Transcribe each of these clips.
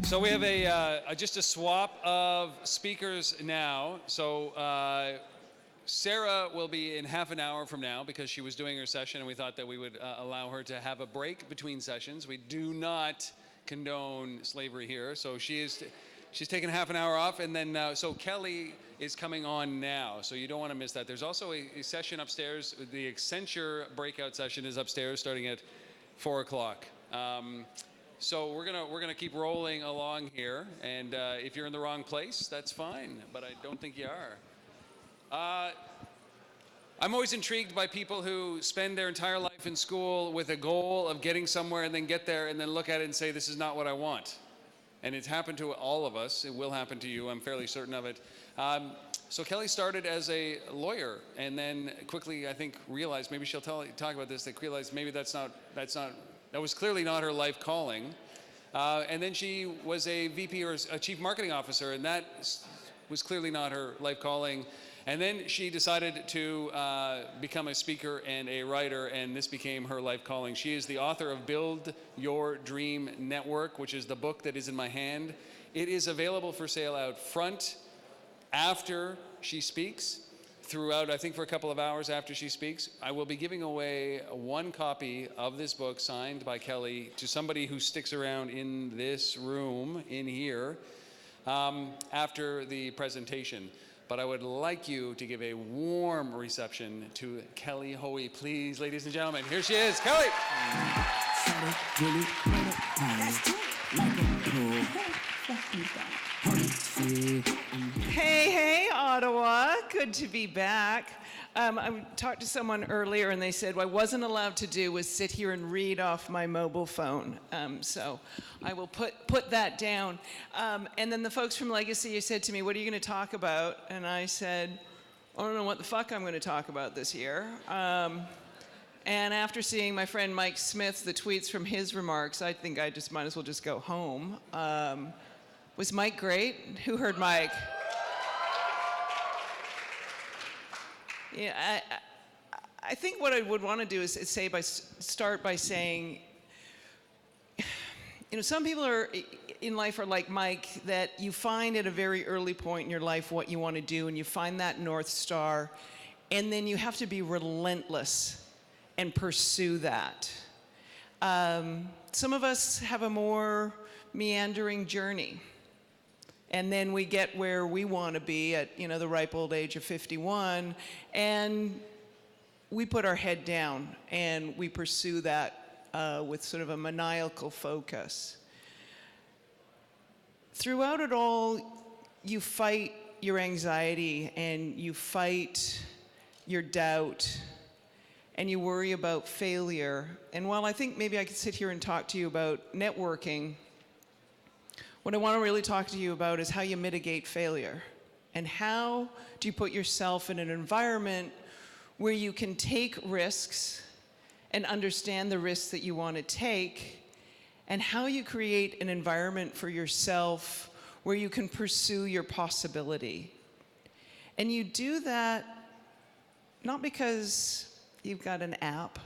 So we have just a swap of speakers now. So Sarah will be in half an hour from now because she was doing her session, and we thought that we would allow her to have a break between sessions. We do not condone slavery here, so she's taking half an hour off, and then so Kelly is coming on now, so you don't want to miss that. There's also a session upstairs. The Accenture breakout session is upstairs, starting at 4 o'clock. So we're gonna keep rolling along here, and if you're in the wrong place, that's fine, but I don't think you are. I'm always intrigued by people who spend their entire life in school with a goal of getting somewhere and then get there and then look at it and say, this is not what I want. And it's happened to all of us. It will happen to you. I'm fairly certain of it. So Kelly started as a lawyer and then quickly, I think, realized, maybe she'll talk about this, that realized maybe that was clearly not her life calling. And then she was a VP or a chief marketing officer, and that was clearly not her life calling. And then she decided to become a speaker and a writer, and this became her life calling. She is the author of Build Your Dream Network, which is the book that is in my hand. It is available for sale out front after she speaks, throughout, I think for a couple of hours after she speaks. I will be giving away one copy of this book signed by Kelly to somebody who sticks around in this room, in here, after the presentation. But I would like you to give a warm reception to Kelly Hoey, please, ladies and gentlemen. Here she is, Kelly. Hey, Ottawa. Good to be back. I talked to someone earlier and they said what I wasn't allowed to do was sit here and read off my mobile phone. So I will put that down. And then the folks from Legacy said to me, what are you going to talk about? And I said, I don't know what the fuck I'm going to talk about this year. And after seeing my friend Mike Smith's, the tweets from his remarks, I think I just might as well just go home. Was Mike great? Who heard Mike? Yeah, I think what I would want to do is start by saying, some people in life are like Mike, that you find at a very early point in your life what you want to do, and you find that North Star, and then you have to be relentless and pursue that. Some of us have a more meandering journey. And then we get where we want to be at, the ripe old age of 51, and we put our head down and we pursue that with sort of a maniacal focus. Throughout it all, you fight your anxiety and you fight your doubt and you worry about failure. And while I think maybe I could sit here and talk to you about networking, what I want to really talk to you about is how you mitigate failure and how do you put yourself in an environment where you can take risks and understand the risks that you want to take, and how you create an environment for yourself where you can pursue your possibility. And you do that not because you've got an app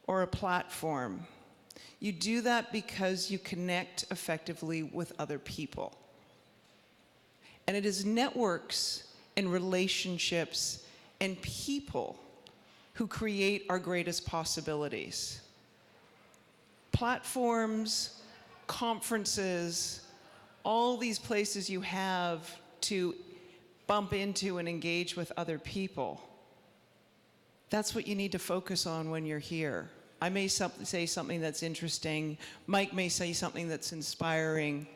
or a platform. You do that because you connect effectively with other people. And it is networks and relationships and people who create our greatest possibilities. Platforms, conferences, all these places you have to bump into and engage with other people. That's what you need to focus on when you're here. I may say something that's interesting, Mike may say something that's inspiring,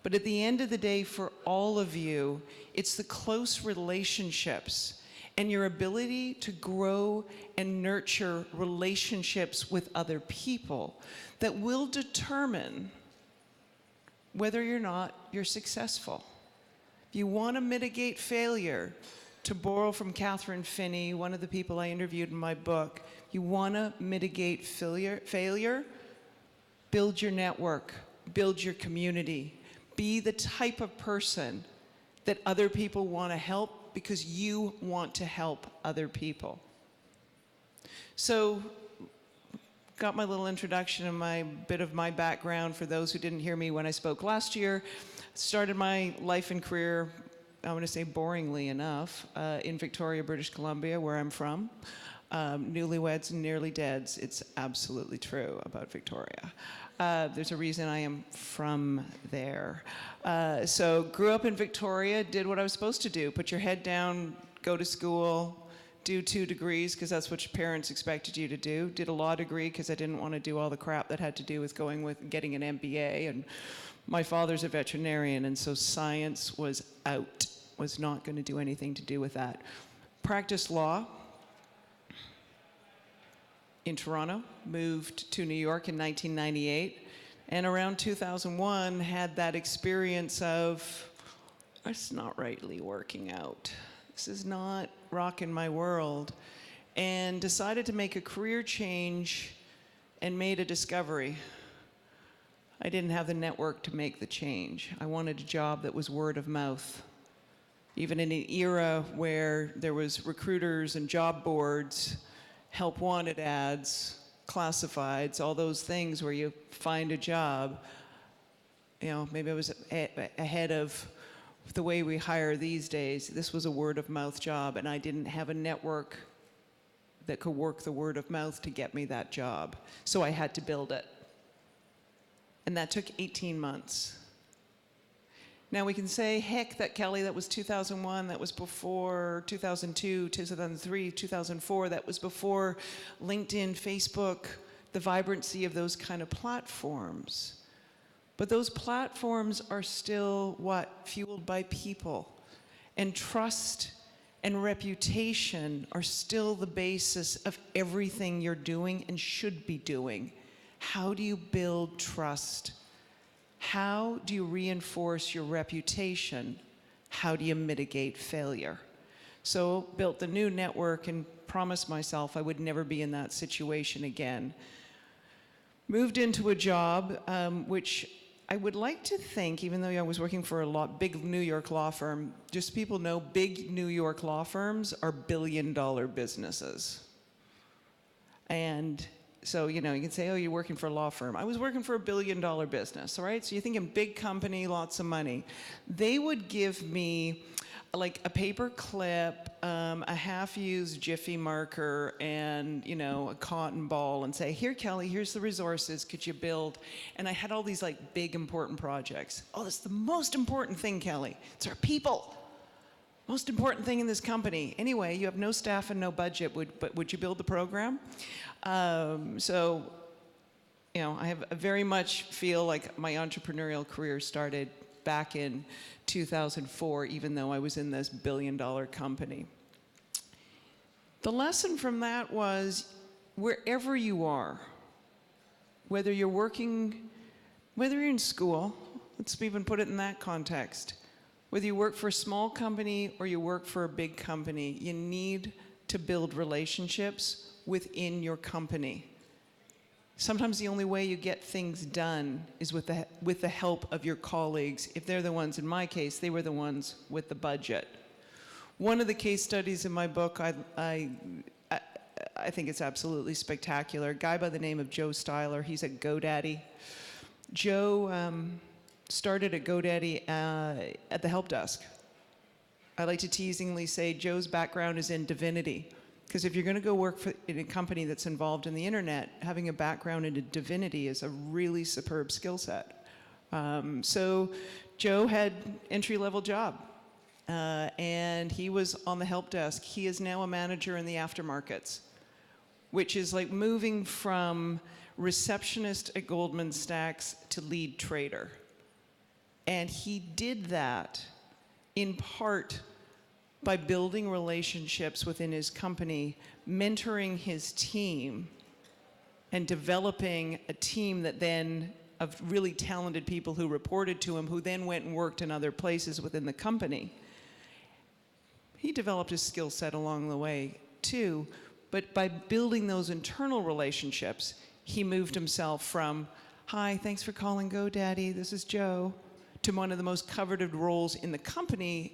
but at the end of the day, for all of you, it's the close relationships and your ability to grow and nurture relationships with other people that will determine whether or not you're successful. If you want to mitigate failure, to borrow from Catherine Finney, one of the people I interviewed in my book, you want to mitigate failure, build your network, build your community, be the type of person that other people want to help because you want to help other people. So got my little introduction and my bit of my background for those who didn't hear me when I spoke last year. Started my life and career, I want to say boringly enough, in Victoria, British Columbia, where I'm from. Newlyweds and nearly deads. It's absolutely true about Victoria. There's a reason I am from there. So grew up in Victoria, did what I was supposed to do. Put your head down, go to school, do 2 degrees because that's what your parents expected you to do. Did a law degree because I didn't want to do all the crap that had to do with getting an MBA. And my father's a veterinarian, and so science was out, was not going to do anything to do with that. Practiced law in Toronto, moved to New York in 1998, and around 2001 had that experience of, it's not rightly working out. This is not rocking my world, and decided to make a career change and made a discovery. I didn't have the network to make the change. I wanted a job that was word of mouth. Even in an era where there was recruiters and job boards, help wanted ads, classifieds, all those things where you find a job, maybe I was ahead of the way we hire these days. This was a word of mouth job, and I didn't have a network that could work the word of mouth to get me that job. So I had to build it. And that took 18 months. Now we can say, heck, that was 2001, that was before 2002, 2003, 2004, that was before LinkedIn, Facebook, the vibrancy of those kind of platforms. But those platforms are still what? Fueled by people. And trust and reputation are still the basis of everything you're doing and should be doing. How do you build trust? How do you reinforce your reputation? How do you mitigate failure? So built the new network and promised myself I would never be in that situation again. Moved into a job which I would like to think, even though I was working for a big New York law firm, just so people know, big New York law firms are billion-dollar businesses. And so, you can say, oh, you're working for a law firm. I was working for a billion-dollar business, all right? So you're thinking big company, lots of money. They would give me like a paper clip, a half-used Jiffy marker, and a cotton ball, and say, here, Kelly, here's the resources, could you build? And I had all these like big important projects. Oh, that's the most important thing, Kelly. It's our people. Most important thing in this company. Anyway, you have no staff and no budget, but would you build the program? So, I very much feel like my entrepreneurial career started back in 2004, even though I was in this billion-dollar company. The lesson from that was, wherever you are, whether you're working, whether you're in school, let's even put it in that context, whether you work for a small company or you work for a big company, you need to build relationships within your company. Sometimes the only way you get things done is with the help of your colleagues. If they're the ones, in my case, they were the ones with the budget. One of the case studies in my book, I think it's absolutely spectacular. A guy by the name of Joe Styler, he's at GoDaddy. Joe started at GoDaddy at the help desk. I like to teasingly say Joe's background is in divinity. Because if you're going to go work in a company that's involved in the internet, having a background in divinity is a really superb skill set. So Joe had entry-level job, and he was on the help desk. He is now a manager in the aftermarkets, which is like moving from receptionist at Goldman Sachs to lead trader. And he did that in part by building relationships within his company, mentoring his team, and developing a team that then of really talented people who reported to him, who then went and worked in other places within the company. He developed his skill set along the way too, but by building those internal relationships, he moved himself from, hi, thanks for calling GoDaddy, this is Joe, to one of the most coveted roles in the company,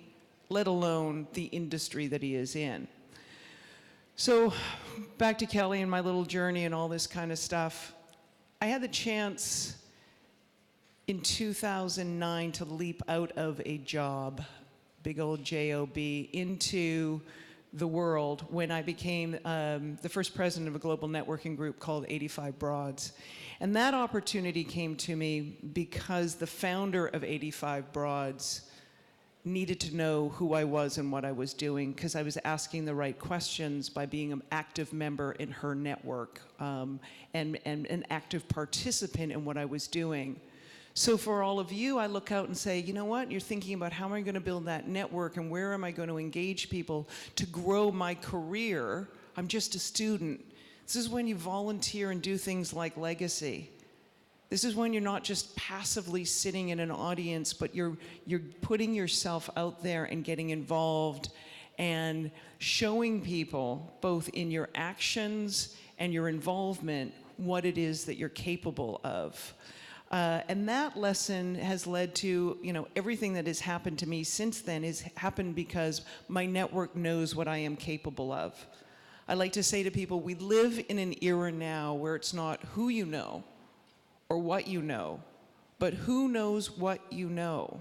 let alone the industry that he is in. So back to Kelly and my little journey and all this kind of stuff. I had the chance in 2009 to leap out of a job, big old job, into the world when I became the first president of a global networking group called 85 Broads. And that opportunity came to me because the founder of 85 Broads needed to know who I was and what I was doing, because I was asking the right questions by being an active member in her network and an active participant in what I was doing. So for all of you, I look out and say, you know what? You're thinking about how am I going to build that network and where am I going to engage people to grow my career? I'm just a student. This is when you volunteer and do things like Legacy. This is when you're not just passively sitting in an audience, but you're putting yourself out there and getting involved and showing people, both in your actions and your involvement, what it is that you're capable of. And that lesson has led to, everything that has happened to me since then has happened because my network knows what I am capable of. I like to say to people, we live in an era now where it's not who you know or what you know, but who knows what you know.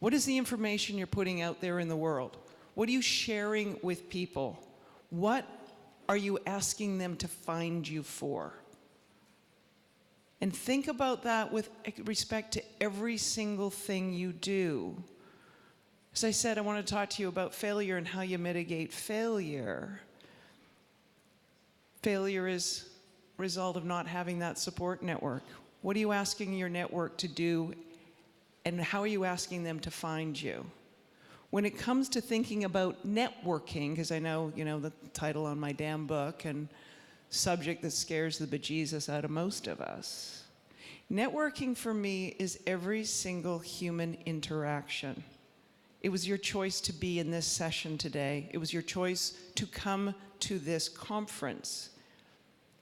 What is the information you're putting out there in the world? What are you sharing with people? What are you asking them to find you for? And think about that with respect to every single thing you do. As I said, I want to talk to you about failure and how you mitigate failure. Failure is a result of not having that support network. What are you asking your network to do, and how are you asking them to find you? When it comes to thinking about networking, because I know, the title on my damn book, and subject that scares the bejesus out of most of us. Networking for me is every single human interaction. It was your choice to be in this session today. It was your choice to come to this conference.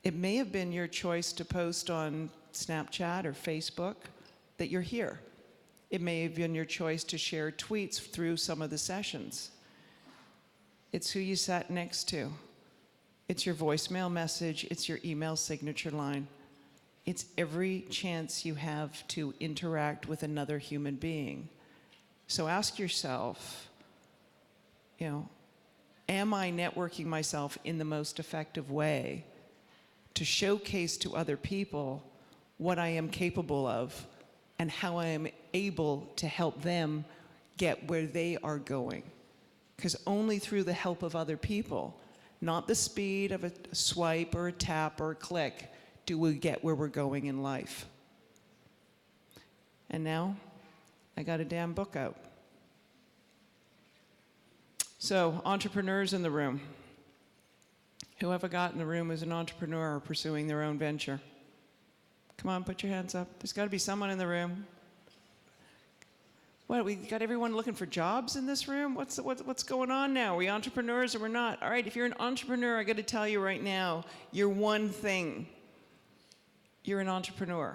It may have been your choice to post on Snapchat or Facebook that you're here. It may have been your choice to share tweets through some of the sessions. It's who you sat next to. It's your voicemail message, it's your email signature line. It's every chance you have to interact with another human being. So ask yourself, am I networking myself in the most effective way to showcase to other people what I am capable of and how I am able to help them get where they are going? Because only through the help of other people, not the speed of a swipe or a tap or a click, do we get where we're going in life. And now, I got a damn book out. So, entrepreneurs in the room. Who have I got in the room as an entrepreneur or pursuing their own venture? Come on, put your hands up. There's got to be someone in the room. What, we got everyone looking for jobs in this room? What's going on now? Are we entrepreneurs or we're not? All right, if you're an entrepreneur, I got to tell you right now, you're one thing. You're an entrepreneur.